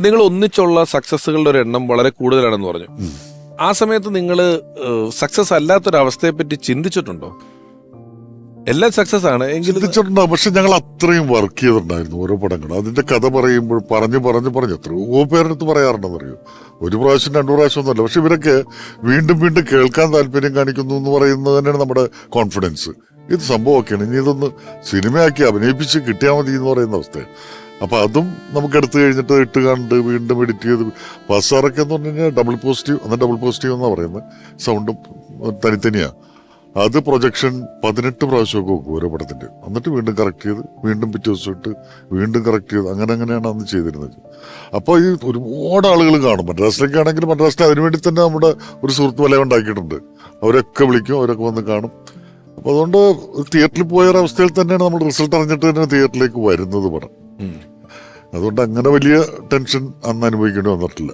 നിങ്ങൾ ഒന്നിച്ചുള്ള സക്സസ്സുകളുടെ ഒരു എണ്ണം വളരെ കൂടുതലാണെന്ന് പറഞ്ഞു. ആ സമയത്ത് നിങ്ങൾ സക്സസ് അല്ലാത്തൊരവസ്ഥയെ പറ്റി ചിന്തിച്ചിട്ടുണ്ടോ? എല്ലാം സക്സസ് ആണ് എങ്കിലും ചിന്തിച്ചിട്ടുണ്ടാവും. പക്ഷെ ഞങ്ങൾ അത്രയും വർക്ക് ചെയ്തിട്ടുണ്ടായിരുന്നു ഓരോ പടങ്ങൾ. അതിന്റെ കഥ പറയുമ്പോൾ പറഞ്ഞു എത്രയോ പേരെടുത്ത് പറയാറുണ്ടെന്ന് അറിയോ. ഒരു പ്രാവശ്യം 2 പ്രാവശ്യം ഒന്നുമല്ല. പക്ഷെ ഇവരൊക്കെ വീണ്ടും വീണ്ടും കേൾക്കാൻ താല്പര്യം കാണിക്കുന്നു എന്ന് പറയുന്നത് തന്നെയാണ് നമ്മുടെ കോൺഫിഡൻസ്. ഇത് സംഭവമൊക്കെയാണ്, ഇനി ഇതൊന്ന് സിനിമയാക്കി അഭിനയിപ്പിച്ച് കിട്ടിയാൽ മതി എന്ന് പറയുന്ന അവസ്ഥയാണ്. അപ്പൊ അതും നമുക്ക് എടുത്തു കഴിഞ്ഞിട്ട് ഇട്ട് കണ്ട് വീണ്ടും എഡിറ്റ് ചെയ്ത് പാസ്സാറൊക്കെ എന്ന് പറഞ്ഞു കഴിഞ്ഞാൽ ഡബിൾ പോസിറ്റീവ് എന്നാ പറയുന്നത്. സൗണ്ടും തനിത്തനിയാണ്. അത് പ്രൊജക്ഷൻ 18 പ്രാവശ്യമൊക്കെ വെക്കും ഓരോ പടത്തിന്റെ. എന്നിട്ട് വീണ്ടും കറക്റ്റ് ചെയ്ത് വീണ്ടും പിറ്റേ ദിവസം ഇട്ട് വീണ്ടും കറക്റ്റ് ചെയ്ത് അങ്ങനെയാണ് അന്ന് ചെയ്തിരുന്നത്. അപ്പോൾ ഈ ഒരുപാട് ആളുകൾ കാണും. മദ്രാസിലേക്കാണെങ്കിൽ മദ്രാസിൽ അതിനുവേണ്ടി തന്നെ നമ്മുടെ ഒരു സുഹൃത്ത് വലയം ഉണ്ടാക്കിയിട്ടുണ്ട്. അവരൊക്കെ വിളിക്കും, അവരൊക്കെ വന്ന് കാണും. അപ്പൊ അതുകൊണ്ട് തിയേറ്ററിൽ പോയ ഒരവസ്ഥയിൽ തന്നെയാണ് നമ്മൾ റിസൾട്ട് അറിഞ്ഞിട്ട് തന്നെ തിയേറ്ററിലേക്ക് വരുന്നത് പടം. അതുകൊണ്ട് അങ്ങനെ വലിയ ടെൻഷൻ അന്ന് അനുഭവിക്കേണ്ടി വന്നിട്ടില്ല.